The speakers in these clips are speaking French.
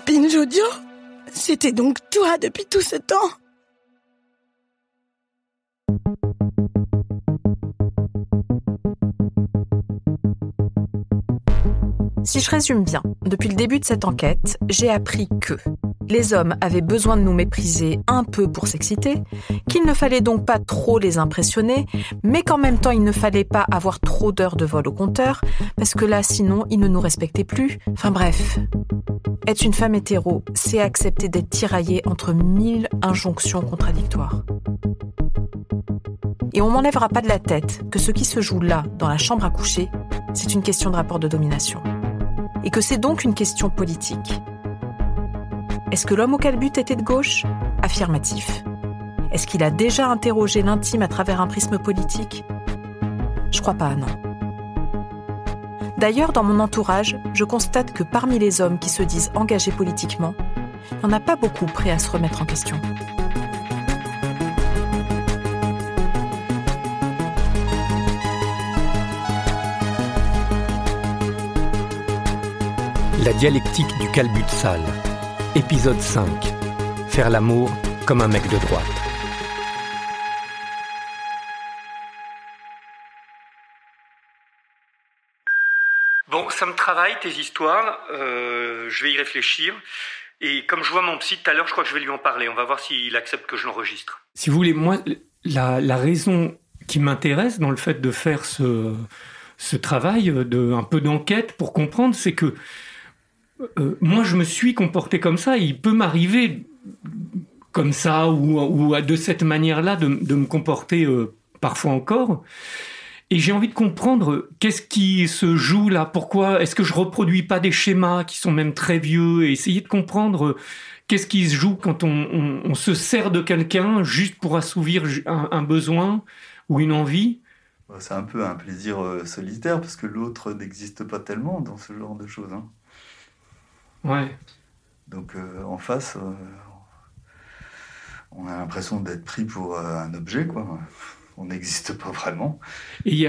Binge Audio, c'était donc toi depuis tout ce temps? Si je résume bien, depuis le début de cette enquête, j'ai appris que les hommes avaient besoin de nous mépriser un peu pour s'exciter, qu'il ne fallait donc pas trop les impressionner, mais qu'en même temps il ne fallait pas avoir trop d'heures de vol au compteur, parce que là sinon ils ne nous respectaient plus. Enfin bref, être une femme hétéro, c'est accepter d'être tiraillée entre 1000 injonctions contradictoires. Et on m'enlèvera pas de la tête que ce qui se joue là, dans la chambre à coucher, c'est une question de rapport de domination. Et que c'est donc une question politique. Est-ce que l'homme au calbut était de gauche ? Affirmatif. Est-ce qu'il a déjà interrogé l'intime à travers un prisme politique ? Je crois pas, non. D'ailleurs, dans mon entourage, je constate que parmi les hommes qui se disent engagés politiquement, il n'y en a pas beaucoup prêts à se remettre en question. La dialectique du calbut sale. Épisode 5. Faire l'amour comme un mec de droite. Bon, ça me travaille, tes histoires. Je vais y réfléchir. Et comme je vois mon psy tout à l'heure, je crois que je vais lui en parler. On va voir s'il accepte que je l'enregistre. Si vous voulez, moi, la raison qui m'intéresse dans le fait de faire ce travail, un peu d'enquête pour comprendre, c'est que moi, je me suis comporté comme ça. Il peut m'arriver comme ça ou de cette manière-là de me comporter parfois encore. Et j'ai envie de comprendre qu'est-ce qui se joue là. Pourquoi est-ce que je reproduis pas des schémas qui sont même très vieux et essayer de comprendre qu'est-ce qui se joue quand on se sert de quelqu'un juste pour assouvir un besoin ou une envie. C'est un peu un plaisir solitaire parce que l'autre n'existe pas tellement dans ce genre de choses. Hein. Ouais. Donc en face, on a l'impression d'être pris pour un objet, quoi. On n'existe pas vraiment. Et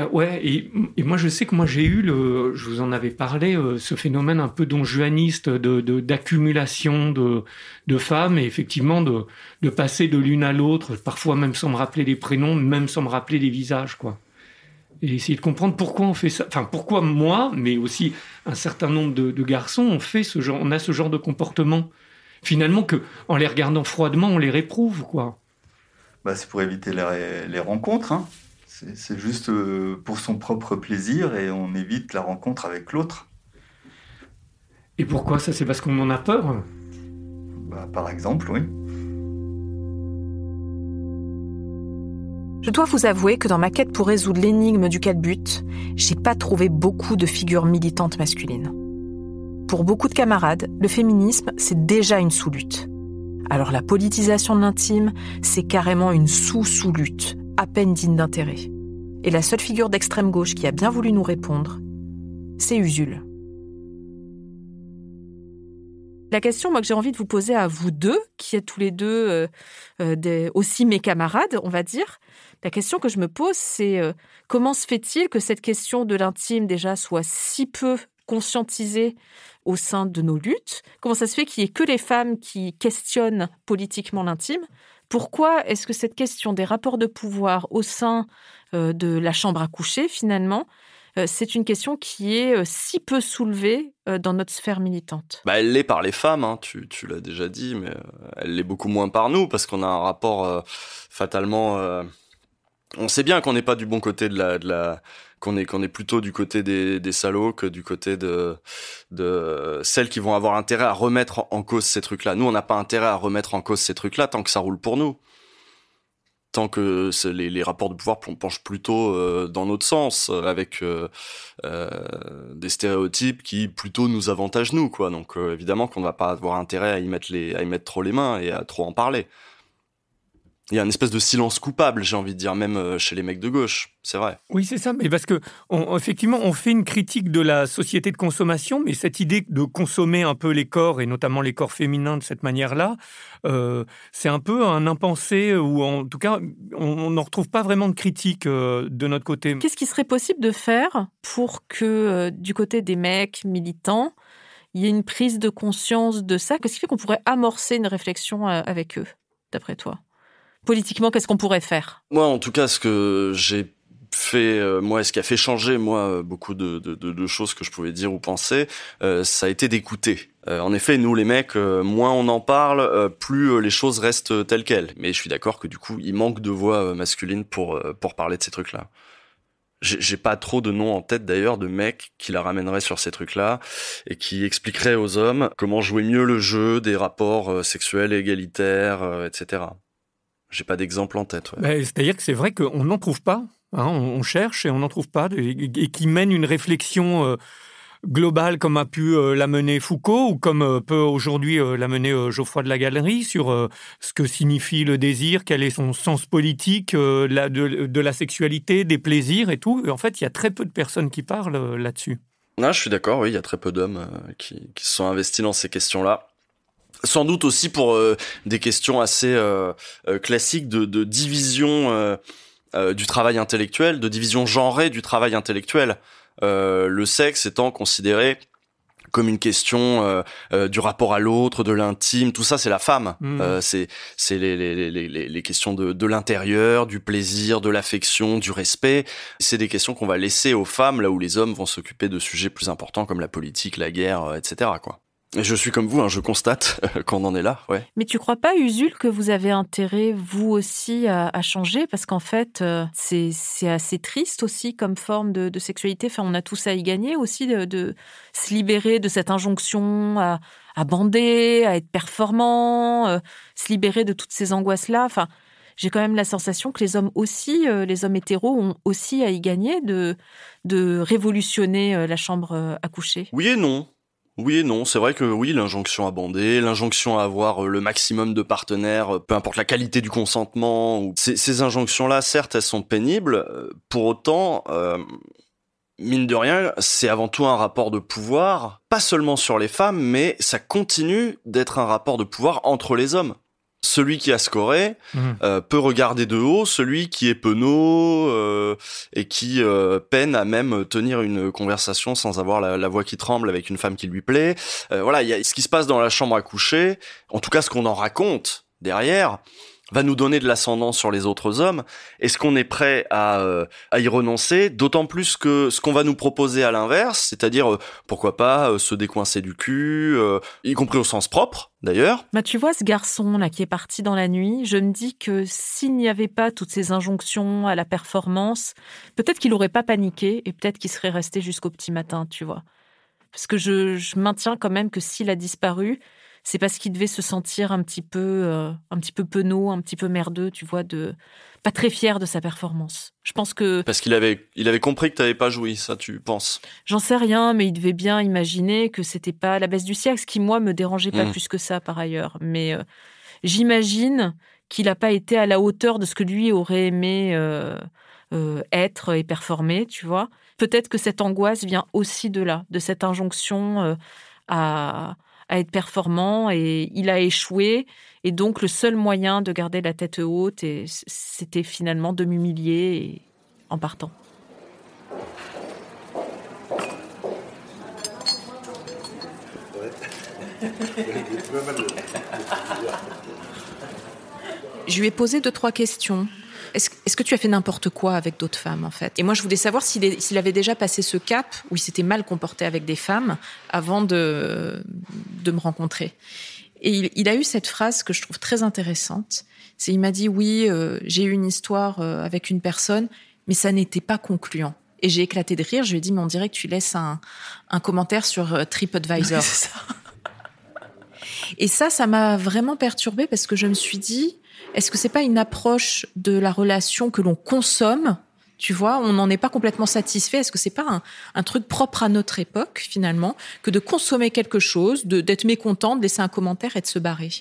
moi je sais que j'ai eu je vous en avais parlé, ce phénomène un peu donjuaniste d'accumulation de femmes et effectivement de passer de l'une à l'autre, parfois même sans me rappeler les prénoms, même sans me rappeler les visages, quoi. Et essayer de comprendre pourquoi on fait ça. Enfin, pourquoi moi, mais aussi un certain nombre de garçons, on a ce genre de comportement. Finalement, que en les regardant froidement, on les réprouve, quoi. C'est pour éviter les rencontres. Hein. C'est juste pour son propre plaisir et on évite la rencontre avec l'autre. Et pourquoi ça ? C'est parce qu'on en a peur ? Par exemple, oui. Je dois vous avouer que dans ma quête pour résoudre l'énigme du calbut, j'ai pas trouvé beaucoup de figures militantes masculines. Pour beaucoup de camarades, le féminisme, c'est déjà une sous-lutte. Alors la politisation de l'intime, c'est carrément une sous-sous-lutte, à peine digne d'intérêt. Et la seule figure d'extrême gauche qui a bien voulu nous répondre, c'est Usul. La question que j'ai envie de vous poser à vous deux, qui êtes tous les deux aussi mes camarades, on va dire, la question que je me pose, c'est comment se fait-il que cette question de l'intime déjà soit si peu conscientisée au sein de nos luttes ? Comment ça se fait qu'il n'y ait que les femmes qui questionnent politiquement l'intime ? Pourquoi est-ce que cette question des rapports de pouvoir au sein de la chambre à coucher, finalement, c'est une question qui est si peu soulevée dans notre sphère militante ? Elle l'est par les femmes, hein, tu l'as déjà dit, mais elle l'est beaucoup moins par nous, parce qu'on a un rapport fatalement... on sait bien qu'on n'est pas du bon côté qu'on est plutôt du côté des salauds que du côté de celles qui vont avoir intérêt à remettre en cause ces trucs-là. Nous, on n'a pas intérêt à remettre en cause ces trucs-là tant que ça roule pour nous. Tant que les rapports de pouvoir penchent plutôt dans notre sens, avec des stéréotypes qui plutôt nous avantagent nous, quoi. Donc évidemment qu'on ne va pas avoir intérêt à y mettre trop les mains et à trop en parler. Il y a une espèce de silence coupable, j'ai envie de dire, même chez les mecs de gauche, c'est vrai. Oui, c'est ça, mais parce que effectivement, on fait une critique de la société de consommation, mais cette idée de consommer un peu les corps, et notamment les corps féminins de cette manière-là, c'est un peu un impensé, ou en tout cas, on n'en retrouve pas vraiment de critique de notre côté. Qu'est-ce qui serait possible de faire pour que, du côté des mecs militants, il y ait une prise de conscience de ça? Qu'est-ce qui fait qu'on pourrait amorcer une réflexion avec eux, d'après toi? Politiquement, qu'est-ce qu'on pourrait faire? Moi, en tout cas, ce que j'ai fait, ce qui a fait changer, beaucoup de choses que je pouvais dire ou penser, ça a été d'écouter. En effet, nous, les mecs, moins on en parle, plus les choses restent telles quelles. Mais je suis d'accord que du coup, il manque de voix masculine pour parler de ces trucs-là. J'ai pas trop de noms en tête d'ailleurs de mecs qui la ramèneraient sur ces trucs-là et qui expliqueraient aux hommes comment jouer mieux le jeu des rapports sexuels égalitaires, etc. J'ai pas d'exemple en tête. Ouais. C'est-à-dire que c'est vrai qu'on n'en trouve pas. On cherche et on n'en trouve pas. Et qui mène une réflexion globale comme a pu la mener Foucault ou comme peut aujourd'hui la mener Geoffroy de la Galerie sur ce que signifie le désir, quel est son sens politique de la sexualité, des plaisirs et tout. Et en fait, il y a très peu de personnes qui parlent là-dessus. Non, je suis d'accord, oui, il y a très peu d'hommes qui se sont investis dans ces questions-là. Sans doute aussi pour des questions assez classiques de division du travail intellectuel, de division genrée du travail intellectuel. Le sexe étant considéré comme une question du rapport à l'autre, de l'intime, tout ça c'est la femme. C'est les questions de l'intérieur, du plaisir, de l'affection, du respect. C'est des questions qu'on va laisser aux femmes, là où les hommes vont s'occuper de sujets plus importants comme la politique, la guerre, etc. quoi. Et je suis comme vous, je constate qu'on en est là, ouais. Mais tu crois pas, Usul, que vous avez intérêt, vous aussi, à changer? Parce qu'en fait, c'est assez triste aussi comme forme de sexualité. Enfin, on a tous à y gagner aussi de se libérer de cette injonction à bander, à être performant, se libérer de toutes ces angoisses-là. Enfin, j'ai quand même la sensation que les hommes aussi, les hommes hétéros, ont aussi à y gagner de révolutionner la chambre à coucher. Oui et non. Oui et non, c'est vrai que oui, l'injonction à bander, l'injonction à avoir le maximum de partenaires, peu importe la qualité du consentement, ces injonctions-là, certes, elles sont pénibles, pour autant, mine de rien, c'est avant tout un rapport de pouvoir, pas seulement sur les femmes, mais ça continue d'être un rapport de pouvoir entre les hommes. Celui qui a scoré peut regarder de haut celui qui est penaud et qui peine à même tenir une conversation sans avoir la voix qui tremble avec une femme qui lui plaît. Voilà, il y a ce qui se passe dans la chambre à coucher, en tout cas ce qu'on en raconte derrière, va nous donner de l'ascendant sur les autres hommes. Est-ce qu'on est prêt à y renoncer? D'autant plus que ce qu'on va nous proposer à l'inverse, c'est-à-dire pourquoi pas se décoincer du cul, y compris au sens propre d'ailleurs. Tu vois ce garçon-là qui est parti dans la nuit, je me dis que s'il n'y avait pas toutes ces injonctions à la performance, peut-être qu'il n'aurait pas paniqué et peut-être qu'il serait resté jusqu'au petit matin, tu vois. Parce que je maintiens quand même que s'il a disparu, c'est parce qu'il devait se sentir un petit peu penaud, un petit peu merdeux, tu vois, pas très fier de sa performance. Je pense que... Parce qu'il avait compris que t'avais pas joui, ça tu penses? J'en sais rien, mais il devait bien imaginer que c'était pas la baisse du siècle, ce qui, moi, me dérangeait pas plus que ça, par ailleurs. Mais j'imagine qu'il n'a pas été à la hauteur de ce que lui aurait aimé être et performer, tu vois. Peut-être que cette angoisse vient aussi de là, de cette injonction à être performant, et il a échoué, et donc le seul moyen de garder la tête haute, c'était finalement de m'humilier en partant. Je lui ai posé 2-3 questions. Est-ce que tu as fait n'importe quoi avec d'autres femmes, en fait? Et moi, je voulais savoir s'il avait déjà passé ce cap où il s'était mal comporté avec des femmes avant de me rencontrer. Et il a eu cette phrase que je trouve très intéressante. Il m'a dit, oui, j'ai eu une histoire avec une personne, mais ça n'était pas concluant. Et j'ai éclaté de rire. Je lui ai dit, mais on dirait que tu laisses un commentaire sur TripAdvisor. C'est ça. Et ça m'a vraiment perturbée parce que je me suis dit, est-ce que c'est pas une approche de la relation que l'on consomme? Tu vois, on n'en est pas complètement satisfait. Est-ce que c'est pas un truc propre à notre époque, finalement, que de consommer quelque chose, d'être mécontent, de laisser un commentaire et de se barrer?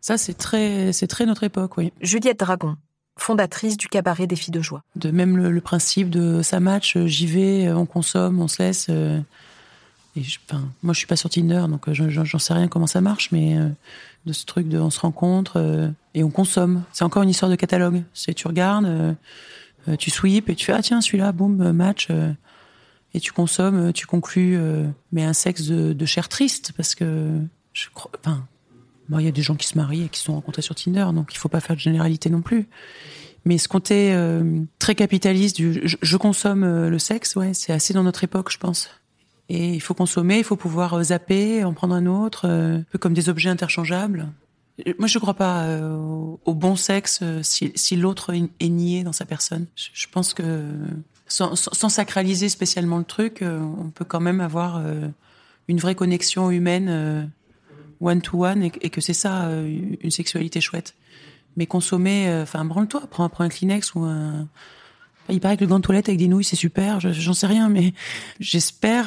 Ça, c'est très notre époque, oui. Juliette Dragon, fondatrice du cabaret des filles de joie. De même le principe de ça match, j'y vais, on consomme, on se laisse. Moi, je suis pas sur Tinder, donc j'en sais rien comment ça marche, mais de ce truc on se rencontre et on consomme. C'est encore une histoire de catalogue. Tu regardes, tu sweeps et tu fais tiens, celui-là, boum, match. et tu consommes, tu conclus, mais un sexe de chair triste, parce que je crois, il y a des gens qui se marient et qui se sont rencontrés sur Tinder, donc il faut pas faire de généralité non plus. Mais ce côté très capitaliste je consomme le sexe, ouais, c'est assez dans notre époque, je pense. Et il faut consommer, il faut pouvoir zapper, en prendre un autre, un peu comme des objets interchangeables. Moi, je crois pas au bon sexe si l'autre est nié dans sa personne. Je pense que sans sacraliser spécialement le truc, on peut quand même avoir une vraie connexion humaine one-to-one et que c'est ça, une sexualité chouette. Mais consommer, branle-toi, prends un Kleenex ou un... Il paraît que le gant de toilette avec des nouilles, c'est super, j'en sais rien, mais j'espère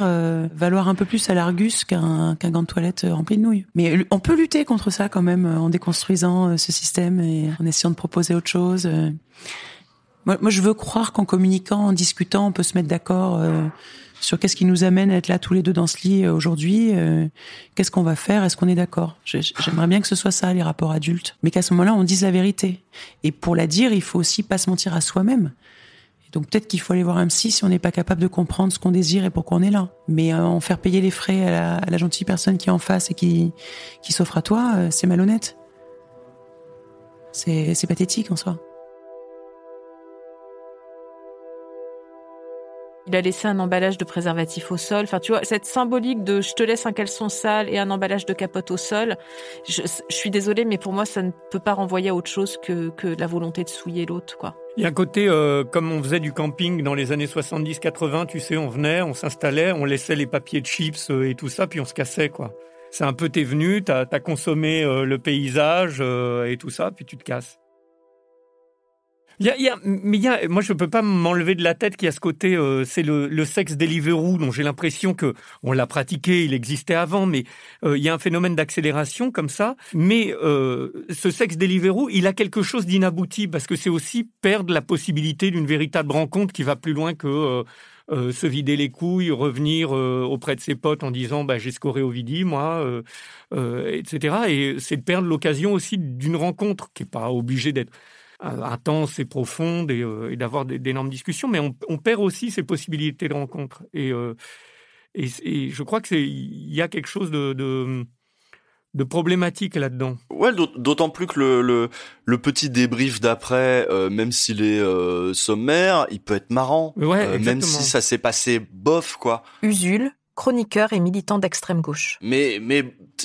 valoir un peu plus à l'Argus qu'un gant de toilette rempli de nouilles. Mais on peut lutter contre ça quand même, en déconstruisant ce système et en essayant de proposer autre chose. Moi, je veux croire qu'en communiquant, en discutant, on peut se mettre d'accord sur qu'est-ce qui nous amène à être là tous les deux dans ce lit aujourd'hui, qu'est-ce qu'on va faire, est-ce qu'on est d'accord. J'aimerais bien que ce soit ça, les rapports adultes. Mais qu'à ce moment-là, on dise la vérité. Et pour la dire, il faut aussi pas se mentir à soi-même. Donc peut-être qu'il faut aller voir un psy si on n'est pas capable de comprendre ce qu'on désire et pourquoi on est là. Mais en faire payer les frais à la gentille personne qui est en face et qui s'offre à toi, c'est malhonnête. C'est pathétique en soi. Il a laissé un emballage de préservatif au sol. Enfin, tu vois, cette symbolique de je te laisse un caleçon sale et un emballage de capote au sol, je suis désolée, mais pour moi, ça ne peut pas renvoyer à autre chose que la volonté de souiller l'autre, quoi. Il y a un côté, comme on faisait du camping dans les années 70-80, tu sais, on venait, on s'installait, on laissait les papiers de chips et tout ça, puis on se cassait, quoi. C'est un peu, t'es venu, t'as consommé le paysage et tout ça, puis tu te casses. Moi, je peux pas m'enlever de la tête qu'il y a ce côté, c'est le sexe Deliveroo, dont j'ai l'impression que on l'a pratiqué, il existait avant, mais il y a un phénomène d'accélération comme ça. Mais ce sexe Deliveroo, il a quelque chose d'inabouti parce que c'est aussi perdre la possibilité d'une véritable rencontre qui va plus loin que se vider les couilles, revenir auprès de ses potes en disant j'ai scoré au Vidi, moi, etc. Et c'est de perdre l'occasion aussi d'une rencontre qui est pas obligée d'être intense et profonde et d'avoir d'énormes discussions, mais on perd aussi ces possibilités de rencontre. Et je crois que il y a quelque chose de problématique là-dedans. Ouais, d'autant plus que le petit débrief d'après, même s'il est sommaire, il peut être marrant, même si ça s'est passé bof, quoi. Usul, chroniqueur et militant d'extrême gauche. Mais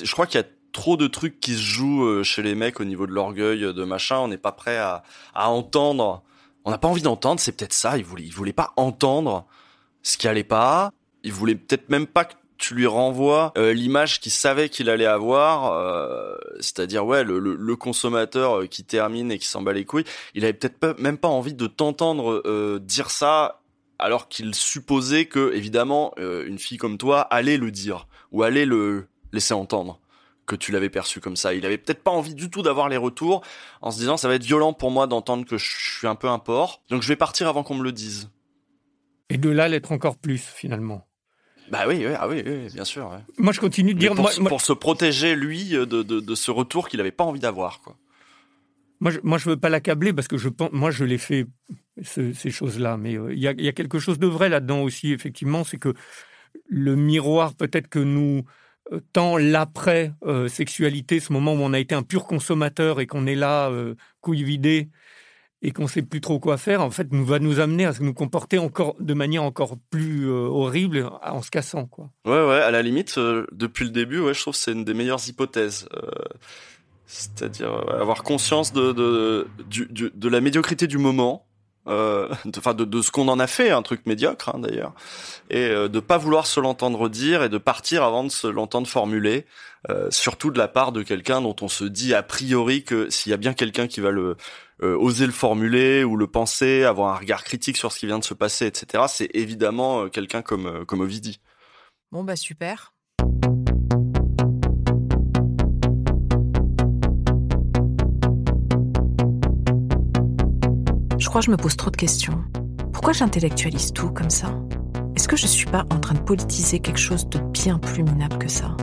je crois qu'il y a trop de trucs qui se jouent chez les mecs au niveau de l'orgueil, de machin. On n'est pas prêt à entendre. On n'a pas envie d'entendre. C'est peut-être ça. Il voulait pas entendre ce qui allait pas. Il voulait peut-être même pas que tu lui renvoies l'image qu'il savait qu'il allait avoir. C'est-à-dire, le consommateur qui termine et qui s'en bat les couilles. Il avait peut-être même pas envie de t'entendre dire ça, alors qu'il supposait que, évidemment, une fille comme toi allait le dire ou allait le laisser entendre que tu l'avais perçu comme ça. Il avait peut-être pas envie du tout d'avoir les retours, en se disant ça va être violent pour moi d'entendre que je suis un peu un porc, donc je vais partir avant qu'on me le dise. Et de là l'être encore plus finalement. Oui, bien sûr. Ouais. Moi je continue de dire pour se protéger lui de ce retour qu'il avait pas envie d'avoir, quoi. Moi je veux pas l'accabler parce que moi je l'ai fait ces choses-là, mais il y a quelque chose de vrai là-dedans aussi, effectivement, c'est que le miroir peut-être que nous tant l'après sexualité, ce moment où on a été un pur consommateur et qu'on est là couilles vidées et qu'on sait plus trop quoi faire, en fait, va nous amener à nous comporter encore de manière encore plus horrible en se cassant, quoi. Ouais, à la limite, depuis le début, je trouve que c'est une des meilleures hypothèses. C'est-à-dire avoir conscience de la médiocrité du moment. De ce qu'on en a fait, un truc médiocre, d'ailleurs, et de pas vouloir se l'entendre dire et de partir avant de se l'entendre formuler, surtout de la part de quelqu'un dont on se dit a priori que s'il y a bien quelqu'un qui va oser le formuler ou le penser, avoir un regard critique sur ce qui vient de se passer, etc., c'est évidemment quelqu'un comme Ovidie. Bon, super. Je crois que je me pose trop de questions. Pourquoi j'intellectualise tout comme ça ? Est-ce que je suis pas en train de politiser quelque chose de bien plus minable que ça ?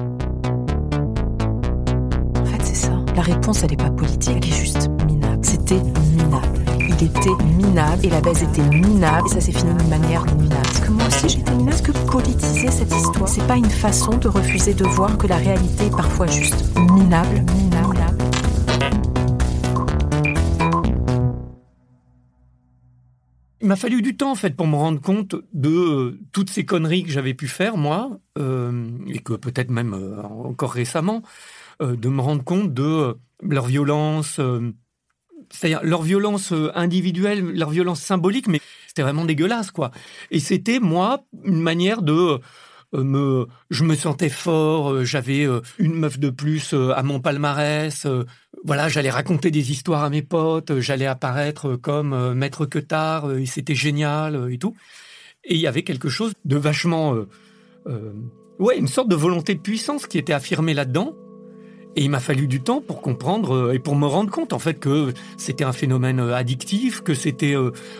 En fait, c'est ça. La réponse, elle est pas politique, elle est juste minable. C'était minable. il était minable et la baise était minable et ça s'est fini d'une manière minable. Est-ce que moi aussi j'étais minable? Est-ce que politiser cette histoire, c'est pas une façon de refuser de voir que la réalité est parfois juste minable? Il m'a fallu du temps, en fait, pour me rendre compte de toutes ces conneries que j'avais pu faire, moi, et que peut-être même encore récemment, de me rendre compte de leur violence, c'est-à-dire leur violence individuelle, leur violence symbolique, mais c'était vraiment dégueulasse, quoi. Et c'était, moi, une manière de... je me sentais fort, j'avais une meuf de plus à mon palmarès, voilà, j'allais raconter des histoires à mes potes, j'allais apparaître comme Maître Queutard, et c'était génial et tout. Et il y avait quelque chose de vachement... une sorte de volonté de puissance qui était affirmée là-dedans. Et il m'a fallu du temps pour comprendre et pour me rendre compte en fait que c'était un phénomène addictif, que c'était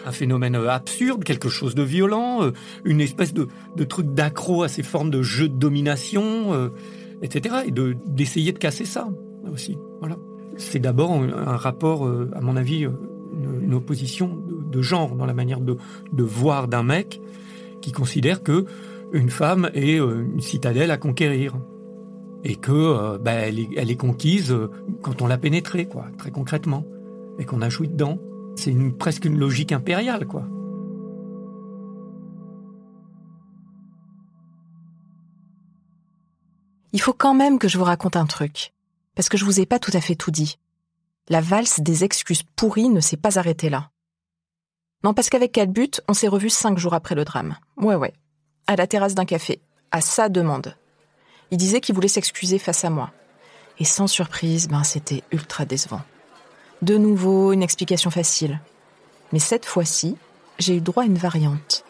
un phénomène absurde, quelque chose de violent, une espèce de truc d'accro à ces formes de jeu de domination, etc. Et d'essayer de casser ça aussi. Voilà. C'est d'abord un rapport, à mon avis, une opposition de genre dans la manière de voir d'un mec qui considère que une femme est une citadelle à conquérir. Et que elle est conquise quand on l'a pénétrée, quoi, très concrètement, et qu'on a joui dedans. C'est presque une logique impériale, quoi. Il faut quand même que je vous raconte un truc, parce que je vous ai pas tout à fait tout dit. La valse des excuses pourries ne s'est pas arrêtée là. Non, parce qu'avec Calbut, on s'est revus 5 jours après le drame. Ouais, à la terrasse d'un café, à sa demande. Il disait qu'il voulait s'excuser face à moi. Et sans surprise, c'était ultra décevant. De nouveau, une explication facile. Mais cette fois-ci, j'ai eu droit à une variante.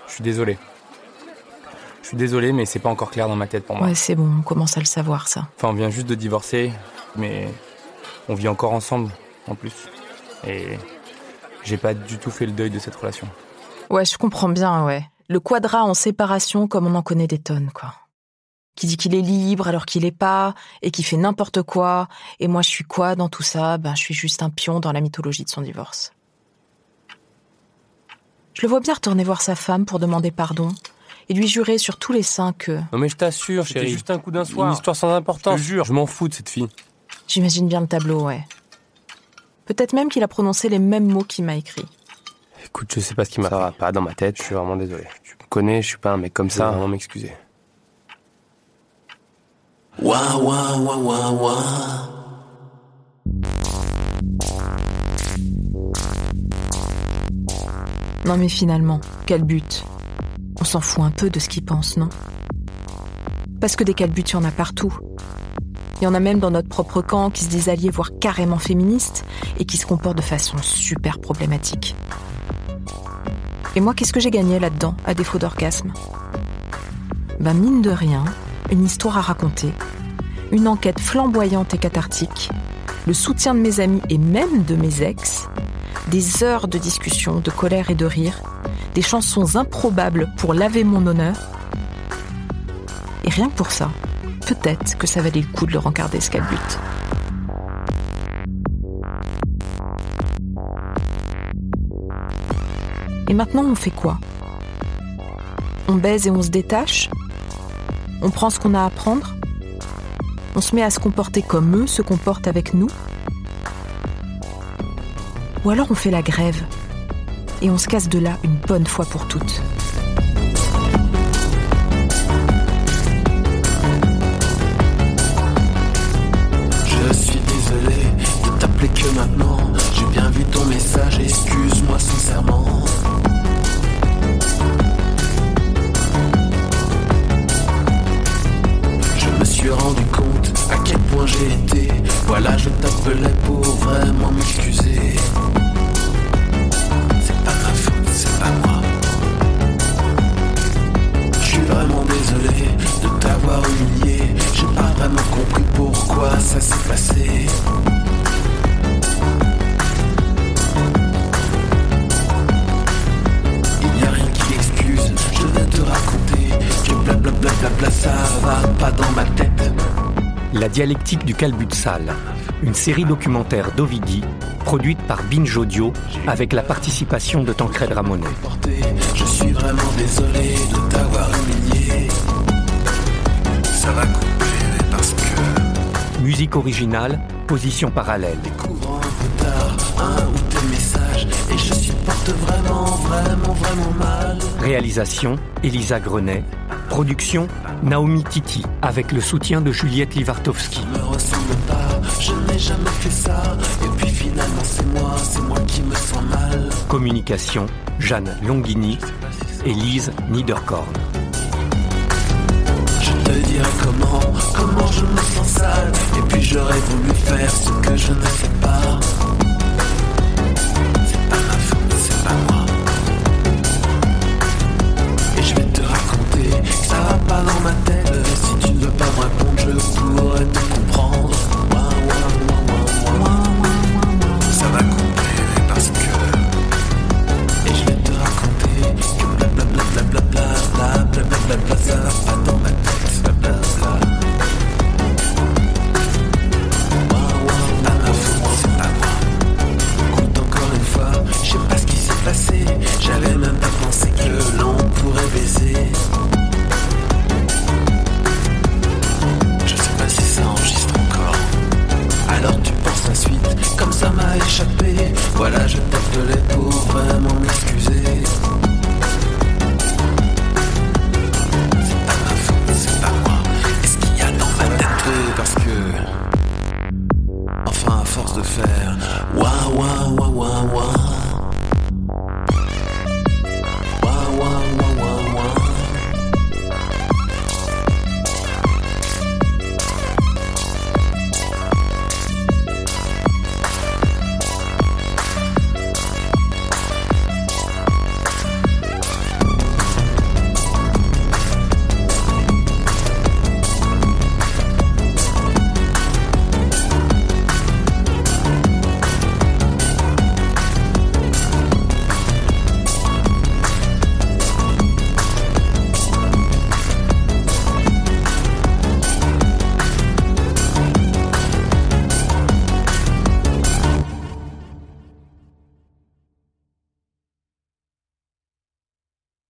Je suis désolé, mais c'est pas encore clair dans ma tête pour moi. Ouais, c'est bon, on commence à le savoir, ça. Enfin, on vient juste de divorcer, mais on vit encore ensemble, en plus. Et j'ai pas du tout fait le deuil de cette relation. Ouais, je comprends bien, ouais. Le quadra en séparation comme on en connaît des tonnes, quoi. Qui dit qu'il est libre alors qu'il est pas, et qui fait n'importe quoi. Et moi, je suis quoi dans tout ça? Je suis juste un pion dans la mythologie de son divorce. Je le vois bien retourner voir sa femme pour demander pardon, et lui jurer sur tous les saints que... Non mais je t'assure, chérie. C'était juste un coup d'un soir. Une histoire sans importance. Je te jure, je m'en fous de cette fille. J'imagine bien le tableau, ouais. Peut-être même qu'il a prononcé les mêmes mots qu'il m'a écrits. Écoute, je sais pas ce qui m'a fait. Ça va pas dans ma tête, je suis vraiment désolé. Tu me connais, je suis pas un mec comme ça, vraiment m'excuser. Ouah, ouah, ouah, ouah, ouah. Non mais finalement, quel but? On s'en fout un peu de ce qu'il pense, non? Parce que des calbutes, il y en a partout. Il y en a même dans notre propre camp qui se disent alliés, voire carrément féministes, et qui se comportent de façon super problématique. Et moi, qu'est-ce que j'ai gagné là-dedans, à défaut d'orgasme? Mine de rien, une histoire à raconter, une enquête flamboyante et cathartique, le soutien de mes amis et même de mes ex, des heures de discussion, de colère et de rire, des chansons improbables pour laver mon honneur. Et rien que pour ça, peut-être que ça valait le coup de le rencarder, ce Calbut. Et maintenant, on fait quoi? On baise et on se détache? On prend ce qu'on a à prendre? On se met à se comporter comme eux se comportent avec nous? Ou alors on fait la grève et on se casse de là une bonne fois pour toutes. Je suis désolé de t'appeler que maintenant. J'ai bien vu ton message, excuse-moi sincèrement. Je me suis rendu compte à quel point j'ai été. Voilà, je t'appelais pour vraiment m'excuser. C'est pas ma faute, c'est pas moi. Je suis vraiment désolé de t'avoir humilié. J'ai pas vraiment compris pourquoi ça s'est passé. Il n'y a rien qui excuse, je vais te raconter que blablabla, ça va pas dans ma tête. La dialectique du calbut sale. une série documentaire d'Ovidie, produite par Binge Audio, avec la participation de Tancred Ramonet. Je suis vraiment désolé de t'avoir humilié. Ça va couper parce que... Musique originale, position parallèle. Découvre un peu tard un ou tes messages et je supporte vraiment mal. Réalisation, Elisa Grenet. Production, Naomi Titi, avec le soutien de Juliette Livartowski. Je me ressemble pas, je n'ai jamais fait ça. Et puis finalement c'est moi qui me sens mal. Communication, Jeanne Longhini et Lise Niederkorn. Je te dirai comment je me sens sale. Et puis j'aurais voulu faire ce que je ne fais pas.